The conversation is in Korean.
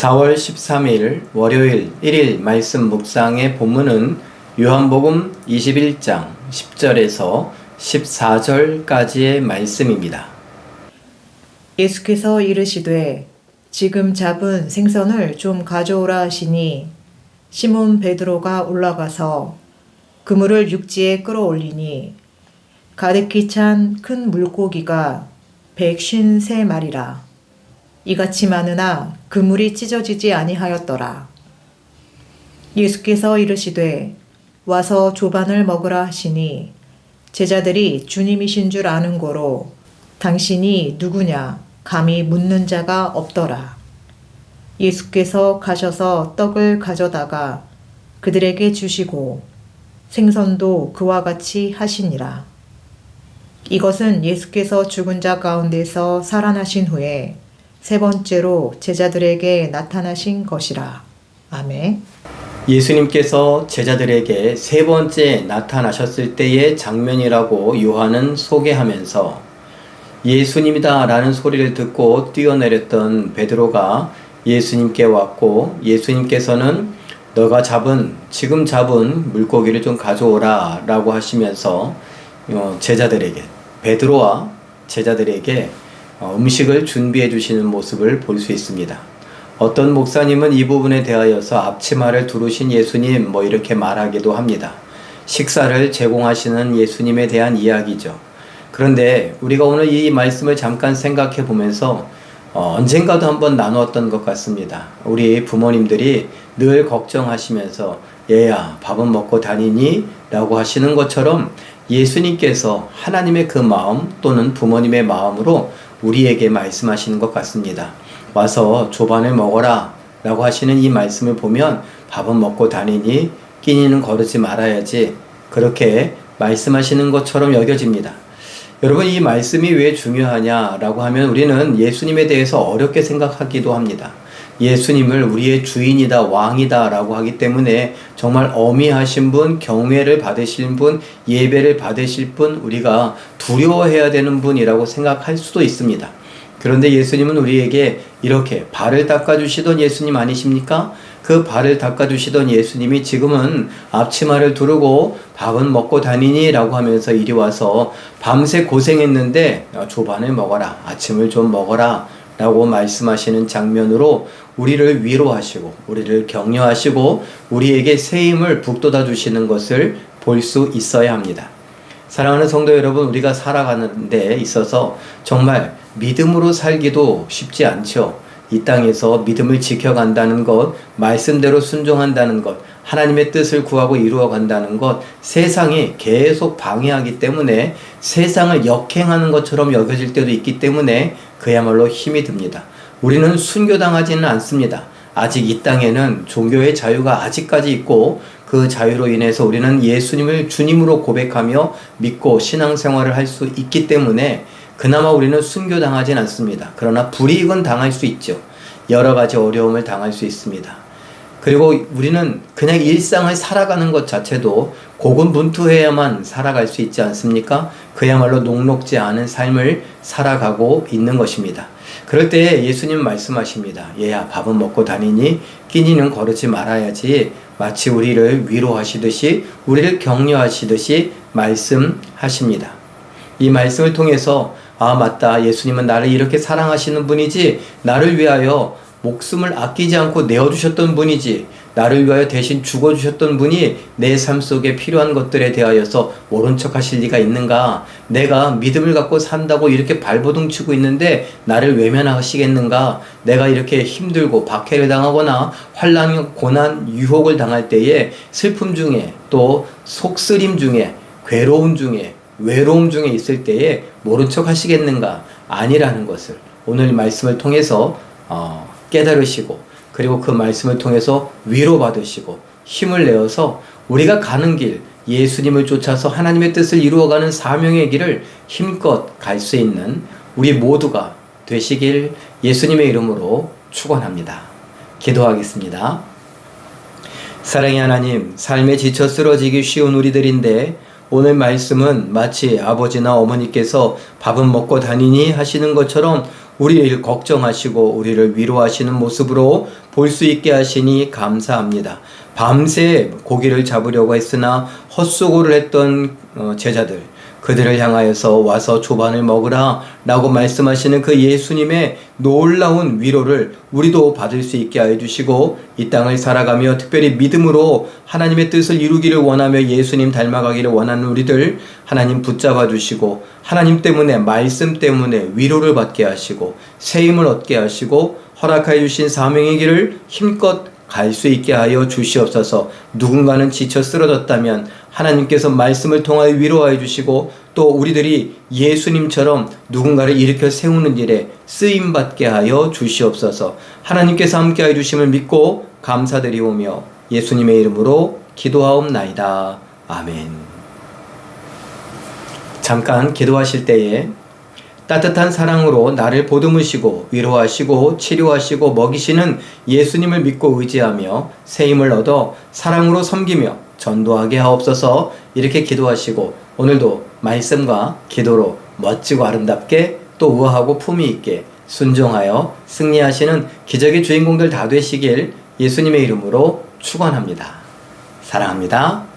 4월 13일 월요일 1일 말씀 묵상의 본문은 요한복음 21장 10절에서 14절까지의 말씀입니다. 예수께서 이르시되 지금 잡은 생선을 좀 가져오라 하시니 시몬 베드로가 올라가서 그물을 육지에 끌어올리니 가득히 찬 큰 물고기가 153마리라. 이같이 많으나 그물이 찢어지지 아니하였더라. 예수께서 이르시되 와서 조반을 먹으라 하시니 제자들이 주님이신 줄 아는 고로 당신이 누구냐 감히 묻는 자가 없더라. 예수께서 가셔서 떡을 가져다가 그들에게 주시고 생선도 그와 같이 하시니라. 이것은 예수께서 죽은 자 가운데서 살아나신 후에 세 번째로 제자들에게 나타나신 것이라. 아멘. 예수님께서 제자들에게 세 번째 나타나셨을 때의 장면이라고 요한은 소개하면서 예수님이다 라는 소리를 듣고 뛰어내렸던 베드로가 예수님께 왔고 예수님께서는 너가 지금 잡은 물고기를 좀 가져오라 라고 하시면서 제자들에게 베드로와 제자들에게 음식을 준비해 주시는 모습을 볼 수 있습니다. 어떤 목사님은 이 부분에 대하여서 앞치마를 두르신 예수님 이렇게 말하기도 합니다. 식사를 제공하시는 예수님에 대한 이야기죠. 그런데 우리가 오늘 이 말씀을 잠깐 생각해 보면서 언젠가도 한번 나누었던 것 같습니다. 우리 부모님들이 늘 걱정하시면서 얘야 밥은 먹고 다니니? 라고 하시는 것처럼 예수님께서 하나님의 그 마음 또는 부모님의 마음으로 우리에게 말씀하시는 것 같습니다. 와서 조반을 먹어라 라고 하시는 이 말씀을 보면 밥은 먹고 다니니 끼니는 거르지 말아야지 그렇게 말씀하시는 것처럼 여겨집니다. 여러분 이 말씀이 왜 중요하냐라고 하면 우리는 예수님에 대해서 어렵게 생각하기도 합니다. 예수님을 우리의 주인이다 왕이다 라고 하기 때문에 정말 어미하신 분, 경외를 받으실 분, 예배를 받으실 분, 우리가 두려워해야 되는 분이라고 생각할 수도 있습니다. 그런데 예수님은 우리에게 이렇게 발을 닦아주시던 예수님 아니십니까? 그 발을 닦아주시던 예수님이 지금은 앞치마를 두르고 밥은 먹고 다니니? 라고 하면서 이리 와서 밤새 고생했는데 조반을 먹어라, 아침을 좀 먹어라 라고 말씀하시는 장면으로 우리를 위로하시고 우리를 격려하시고 우리에게 새 힘을 북돋아 주시는 것을 볼 수 있어야 합니다. 사랑하는 성도 여러분, 우리가 살아가는 데 있어서 정말 믿음으로 살기도 쉽지 않죠. 이 땅에서 믿음을 지켜간다는 것, 말씀대로 순종한다는 것, 하나님의 뜻을 구하고 이루어 간다는 것, 세상이 계속 방해하기 때문에 세상을 역행하는 것처럼 여겨질 때도 있기 때문에 그야말로 힘이 듭니다. 우리는 순교당하지는 않습니다. 아직 이 땅에는 종교의 자유가 아직까지 있고 그 자유로 인해서 우리는 예수님을 주님으로 고백하며 믿고 신앙생활을 할 수 있기 때문에 그나마 우리는 순교당하진 않습니다. 그러나 불이익은 당할 수 있죠. 여러 가지 어려움을 당할 수 있습니다. 그리고 우리는 그냥 일상을 살아가는 것 자체도 고군분투해야만 살아갈 수 있지 않습니까? 그야말로 녹록지 않은 삶을 살아가고 있는 것입니다. 그럴 때 예수님 말씀하십니다. 얘야 밥은 먹고 다니니? 끼니는 거르지 말아야지. 마치 우리를 위로하시듯이 우리를 격려하시듯이 말씀하십니다. 이 말씀을 통해서 맞다. 예수님은 나를 이렇게 사랑하시는 분이지. 나를 위하여 목숨을 아끼지 않고 내어주셨던 분이지. 나를 위하여 대신 죽어주셨던 분이 내 삶 속에 필요한 것들에 대하여서 모른 척 하실 리가 있는가? 내가 믿음을 갖고 산다고 이렇게 발버둥 치고 있는데 나를 외면하시겠는가? 내가 이렇게 힘들고 박해를 당하거나 환난, 고난, 유혹을 당할 때에 슬픔 중에 또 속쓰림 중에 괴로움 중에 외로움 중에 있을 때에 모른 척 하시겠는가? 아니라는 것을 오늘 말씀을 통해서 깨달으시고 그리고 그 말씀을 통해서 위로받으시고 힘을 내어서 우리가 가는 길 예수님을 쫓아서 하나님의 뜻을 이루어가는 사명의 길을 힘껏 갈 수 있는 우리 모두가 되시길 예수님의 이름으로 축원합니다. 기도하겠습니다. 사랑의 하나님, 삶에 지쳐 쓰러지기 쉬운 우리들인데 오늘 말씀은 마치 아버지나 어머니께서 밥은 먹고 다니니 하시는 것처럼 우리를 걱정하시고 우리를 위로하시는 모습으로 볼 수 있게 하시니 감사합니다. 밤새 고기를 잡으려고 했으나 헛수고를 했던 제자들, 그들을 향하여서 와서 조반을 먹으라 라고 말씀하시는 그 예수님의 놀라운 위로를 우리도 받을 수 있게 하여 주시고, 이 땅을 살아가며 특별히 믿음으로 하나님의 뜻을 이루기를 원하며 예수님 닮아가기를 원하는 우리들 하나님 붙잡아 주시고, 하나님 때문에, 말씀 때문에 위로를 받게 하시고 새 힘을 얻게 하시고 허락하여 주신 사명의 길을 힘껏 갈 수 있게 하여 주시옵소서. 누군가는 지쳐 쓰러졌다면 하나님께서 말씀을 통하여 위로하여 주시고, 또 우리들이 예수님처럼 누군가를 일으켜 세우는 일에 쓰임받게 하여 주시옵소서. 하나님께서 함께하여 주심을 믿고 감사드리오며 예수님의 이름으로 기도하옵나이다. 아멘. 잠깐 기도하실 때에 따뜻한 사랑으로 나를 보듬으시고 위로하시고 치료하시고 먹이시는 예수님을 믿고 의지하며 새 힘을 얻어 사랑으로 섬기며 전도하게 하옵소서. 이렇게 기도하시고 오늘도 말씀과 기도로 멋지고 아름답게 또 우아하고 품위 있게 순종하여 승리하시는 기적의 주인공들 다 되시길 예수님의 이름으로 축원합니다. 사랑합니다.